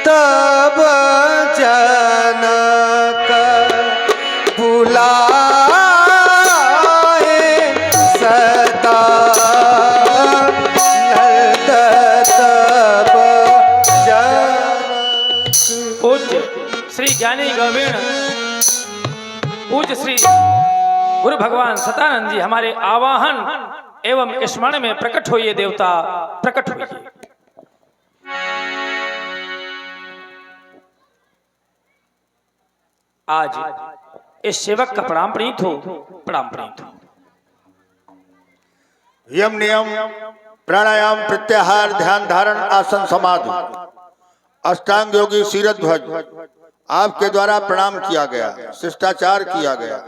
तब जनक बुलाए सदा नंद तब जनक। पूज्य श्री ज्ञानी गोविंद पूज्य श्री गुरु भगवान सतानंद जी हमारे आवाहन एवं स्मरण में प्रकट होइए देवता, प्रकट होइए। आज इस सेवक का प्रणाम प्रीत हो, प्रणाम प्रीत हो। यम नियम प्राणायाम प्रत्याहार ध्यान धारण आसन समाधि अष्टांग योगी सीरत ध्वज आपके द्वारा प्रणाम किया गया, शिष्टाचार किया गया।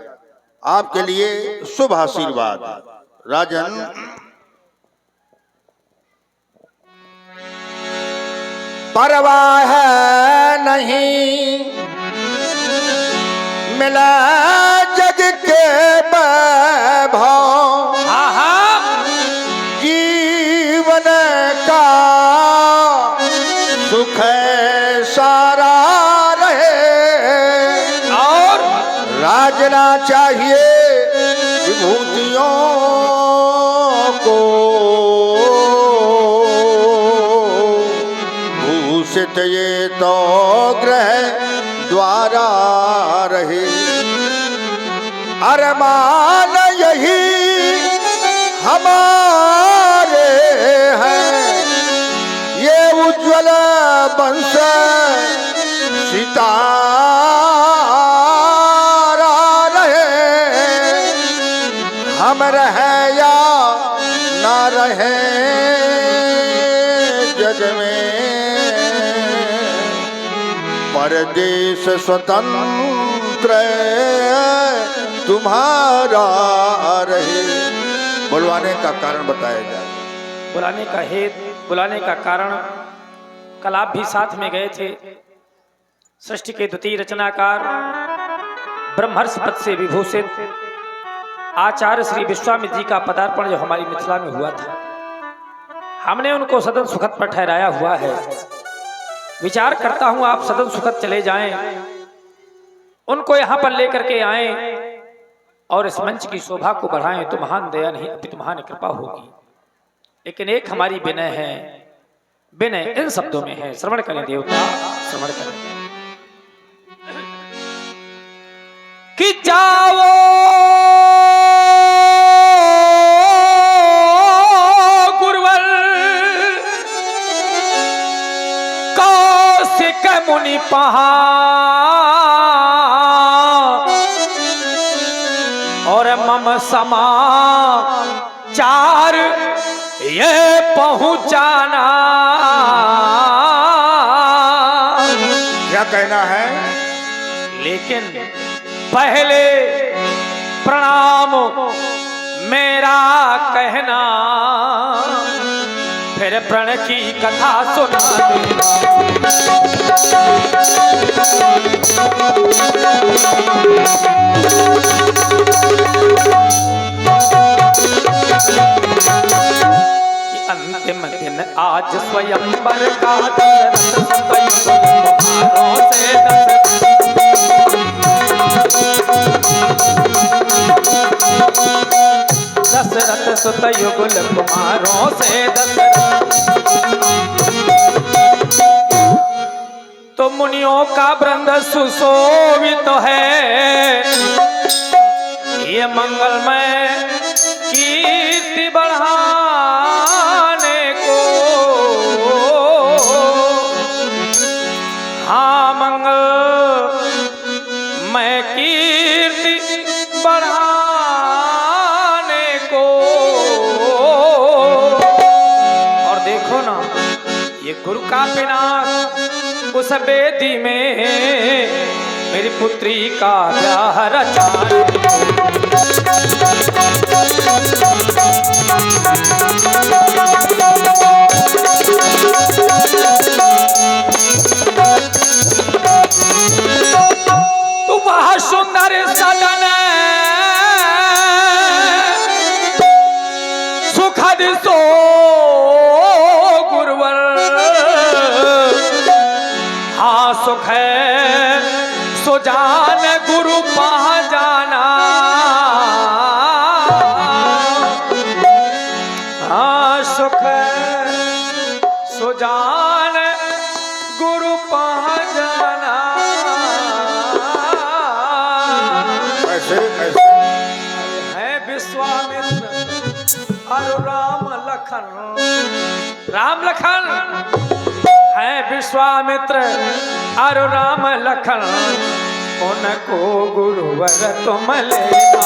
आपके लिए शुभ आशीर्वाद। राजन परवाह नहीं मिला जग के वैभव, जीवन का सुख सारा रहे और राजना चाहिए विभूतियों को, भूषित ये तो ग्रह द्वारा रहे। अरमान यही हमारे हैं, ये उज्ज्वल वंश सितारा रहे। हम रहे या ना रहे जग में, परदेश स्वतंत्र तुम्हारा रहे। बुलवाने का कारण बताया जाए। बुलाने का हेतु, बुलाने का कारण, कल आप भी साथ में गए थे। सृष्टि के द्वितीय रचनाकार ब्रह्मर्षि पद से विभूषित आचार्य श्री विश्वामित्र जी का पदार्पण जो हमारी मिथिला में हुआ था, हमने उनको सदन सुखद पर ठहराया हुआ है। विचार करता हूं आप सदन सुखद चले जाएं, उनको यहां पर लेकर के आए और इस मंच की शोभा को बढ़ाएं तो महान दया नहीं अपितु महान कृपा होगी। लेकिन एक हमारी विनय है, विनय इन शब्दों में है। श्रवण करें देवता, श्रवण करें कि जाओ गुरुवर कौशिक मुनि पहाड़ और मम समाचार ये पहुंचाना। क्या कहना है? लेकिन पहले प्रणाम मेरा कहना, फिर प्रण की कथा सुना अंतिम दिन आज स्वयंवर का दशरथ सुत युगल कुमारों से तो मुनियों का वृंद सुशोभित है। ये मंगलमय कीर्ति बढ़ाने को, हाँ मंगलमय कीर्ति बढ़ाने को। और देखो ना ये गुरु का विनाश, उस बेदी में मेरी पुत्री का ब्याह रचाने तो वह सुंदर सदन सुखद सो गुरुवर सुख है सो जान गुरु पा जाना, हाँ सुख सो जान गुरु पा जाना। कैसे कैसे? है विश्वामित्र और राम लखन, राम लखन है विश्वामित्र और राम लखन, उनको गुरुवर तुम लेना।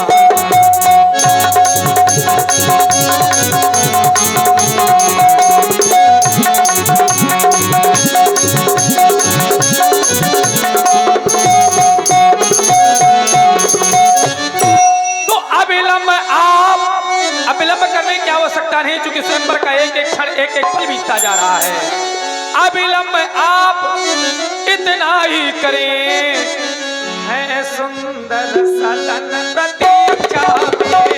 तो अविलंब करने की आवश्यकता नहीं, चूंकि स्वयंवर का एक एक क्षण एक एक पल बीतता जा रहा है। अविलंब आप इतना ही करें, है सुंदर सदन प्रतीक्षा में,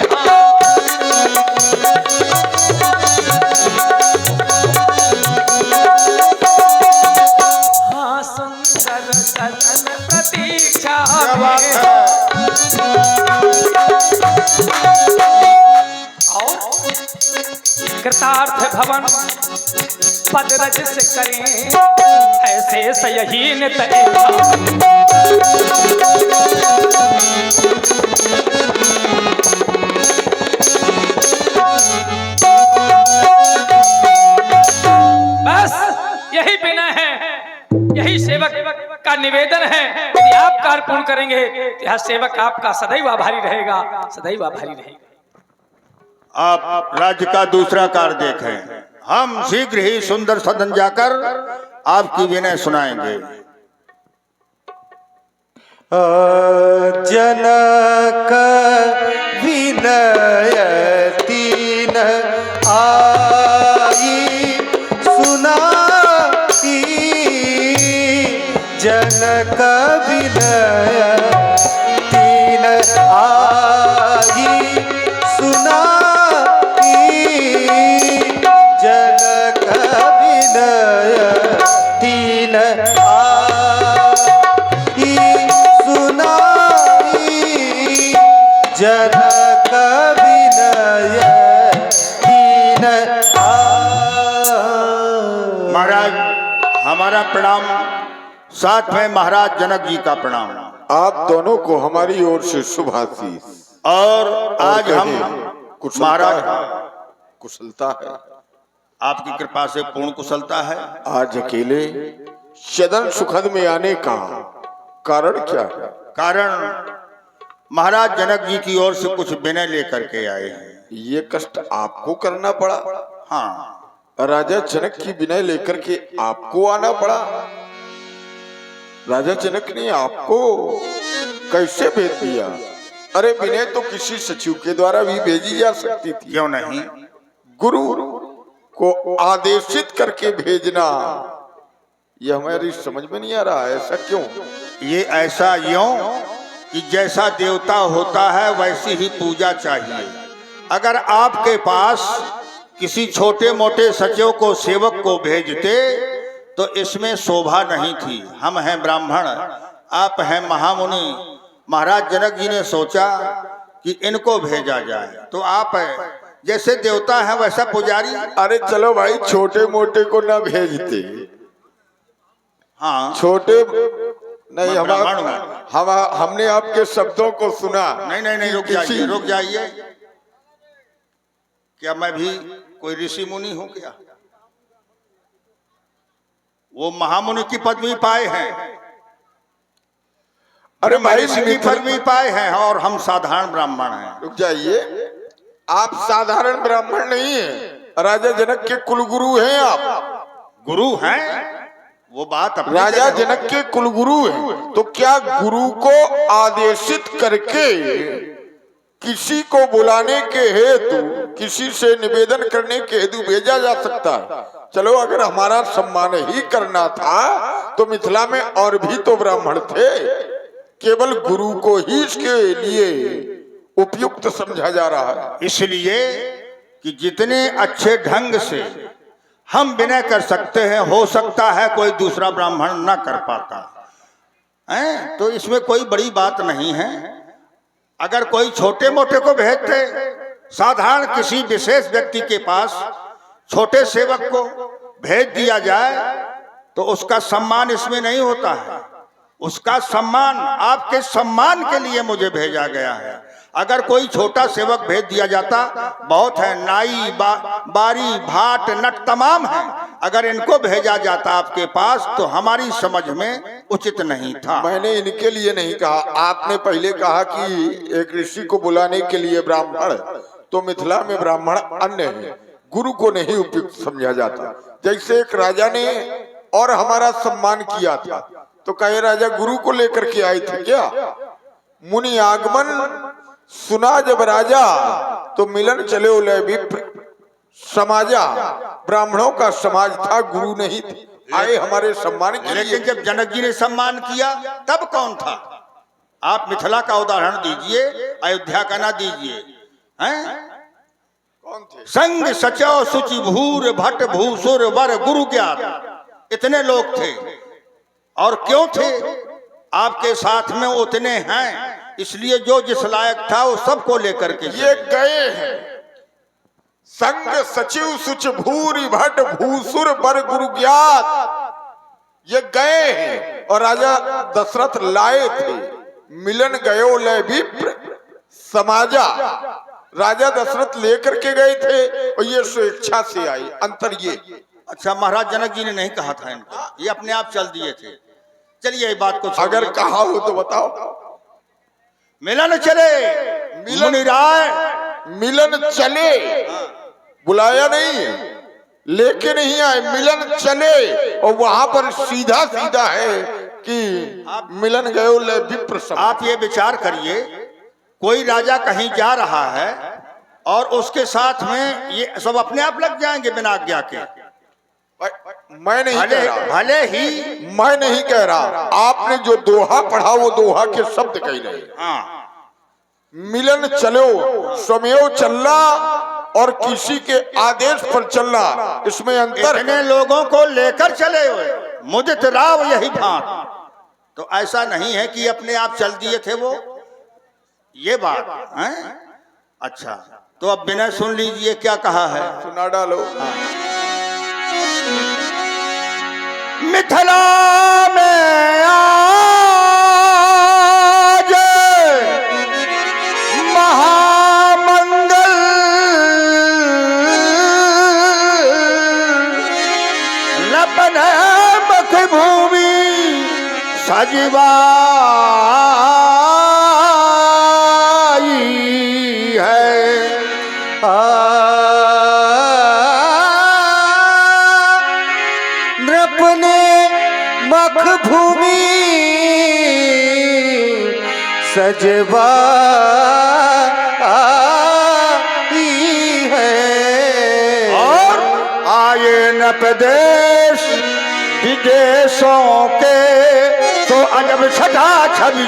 हाँ सुंदर सदन प्रतीक्षा में। कृतार्थ भवन पद रज से करें, ऐसे सही नित बस यही विनय है, यही सेवक का निवेदन है। यदि आप कार्य पूर्ण करेंगे तो यह सेवक आपका सदैव आभारी रहेगा, सदैव आभारी रहेगा। आप राज्य का दूसरा कार्य देखें, हम शीघ्र ही सुंदर सदन जाकर आपकी विनय सुनाएंगे। जनक विनय तीन आई सुनाई, जनक विनय तीन आई सुनाई, जनक विनय तीन आई सुनाई, जनक विनय तीन आई। महाराज हमारा प्रणाम, साथ में महाराज जनक जी का प्रणाम। आप दोनों को हमारी ओर से शुभ आशीष। और आज हम कुशलता महाराज है, कुशलता है, आपकी कृपा से पूर्ण कुशलता है। आज अकेले सदन सुखद में आने का कारण क्या है? कारण महाराज जनक जी की ओर से कुछ विनय लेकर के आए हैं। ये कष्ट आपको करना पड़ा? हाँ, राजा जनक की विनय लेकर के आपको आना पड़ा? राजा जनक ने आपको कैसे भेज दिया? अरे विनय तो किसी सचिव के द्वारा भी भेजी जा सकती थी। क्यों नहीं? गुरु को आदेशित करके भेजना, यह हमारी समझ में नहीं आ रहा है। ऐसा क्यों? ये ऐसा यूं कि जैसा देवता होता है वैसी ही पूजा चाहिए। अगर आपके पास किसी छोटे मोटे सचिव को, सेवक को भेजते तो इसमें शोभा नहीं थी। हम हैं ब्राह्मण, आप हैं महामुनि। महाराज जनक जी ने सोचा कि इनको भेजा जाए, तो आप जैसे देवता हैं वैसा पुजारी। अरे चलो भाई, छोटे मोटे को ना भेजते। हाँ, छोटे नहीं, मैं ब्राह्मण हूं। हमने आपके शब्दों को सुना। नहीं नहीं नहीं, रुक जाइए, रुक जाइए। क्या मैं भी कोई ऋषि मुनि हूं क्या? वो महामुनि की पदवी पाए हैं। अरे भाई, ऋषि की पदवी पाए हैं और हम साधारण ब्राह्मण हैं। रुक जाइए, आप साधारण ब्राह्मण नहीं हैं, राजा जनक के कुलगुरु हैं आप। गुरु हैं, वो बात अपनी राजा जगह। जनक के कुलगुरु हैं, तो क्या गुरु को आदेशित करके किसी को बुलाने के हेतु, किसी से निवेदन करने के हेतु भेजा जा सकता है? चलो, अगर हमारा सम्मान ही करना था तो मिथिला में और भी तो ब्राह्मण थे। केवल गुरु को ही इसके लिए उपयुक्त समझा जा रहा है। इसलिए कि जितने अच्छे ढंग से हम विनय कर सकते हैं, हो सकता है कोई दूसरा ब्राह्मण न कर पाता। हैं, तो इसमें कोई बड़ी बात नहीं है। अगर कोई छोटे मोटे को भेजते, साधारण किसी विशेष व्यक्ति के पास छोटे सेवक को भेज दिया जाए तो उसका सम्मान इसमें नहीं होता है। उसका सम्मान आपके सम्मान के लिए मुझे भेजा गया है। अगर कोई छोटा सेवक भेज दिया जाता, बहुत है, नाई बारी भाट नट तमाम है, अगर इनको भेजा जाता आपके पास तो हमारी समझ में उचित नहीं था। मैंने इनके लिए नहीं कहा, आपने पहले कहा कि एक ऋषि को बुलाने के लिए ब्राह्मण, तो मिथिला में ब्राह्मण अन्य है, गुरु को नहीं उपयुक्त समझा जाता। जैसे एक राजा ने और हमारा सम्मान किया था, तो कहे राजा गुरु को लेकर के आए थे क्या? मुनि आगमन सुना जब राजा, तो मिलन चले उलय विप्र समाजा। ब्राह्मणों का समाज था, गुरु नहीं थे, आए हमारे सम्मान के लिए। लेकिन जब जनक जी ने सम्मान किया तब कौन था? आप मिथिला का उदाहरण दीजिए, अयोध्या का ना दीजिए। हैं? कौन थे? संग सचो सुचि भूर भट भूसुर वर गुरु ज्ञात, इतने लोग थे। और क्यों थे? आपके साथ में उतने हैं, इसलिए जो जिस लायक था वो सबको लेकर के ये गए हैं। संग सचिव सुच भूरि भट भूसुर बर गुरु ज्ञात, ये गए हैं। और राजा दशरथ लाए थे, मिलन गयो लय विप्र समाजा। राजा दशरथ लेकर के गए थे और ये स्वेच्छा से आई। अंतर ये। अच्छा, महाराज जनक जी ने नहीं कहा था इनको, ये अपने आप चल दिए थे। चलिए ये बात को अगर कहा हो तो बताओ। मिलन चले, मुनि राय मिलन चले, बुलाया नहीं, लेके नहीं आए, मिलन चले। और वहां पर सीधा सीधा है कि मिलन गयो ले विप्र समाजा। आप ये विचार करिए, कोई राजा कहीं जा रहा है और उसके साथ में ये सब अपने आप लग जाएंगे बिना आज्ञा के। मैं नहीं कह रहा, भले ही मैं नहीं कह रहा, आपने जो दोहा पढ़ा वो दोहा के शब्द कही रहे। हाँ, मिलन चलो, स्वमेव चलना और किसी के आदेश पर चलना, इसमें अंतर है। इतने लोगों को लेकर चले हुए मुदित राव यही भांत, तो ऐसा नहीं है कि अपने आप चल दिए थे वो, ये बात है। अच्छा, तो अब विनय सुन लीजिए क्या कहा है। सुना डालो। मिथिला में आज महामंगल, लपन मुख भूमि सजवाई है। नृप ने मख भूमि सजवाई है। और आए न प्रदेश विदेशों के, तो अजब छटा छवि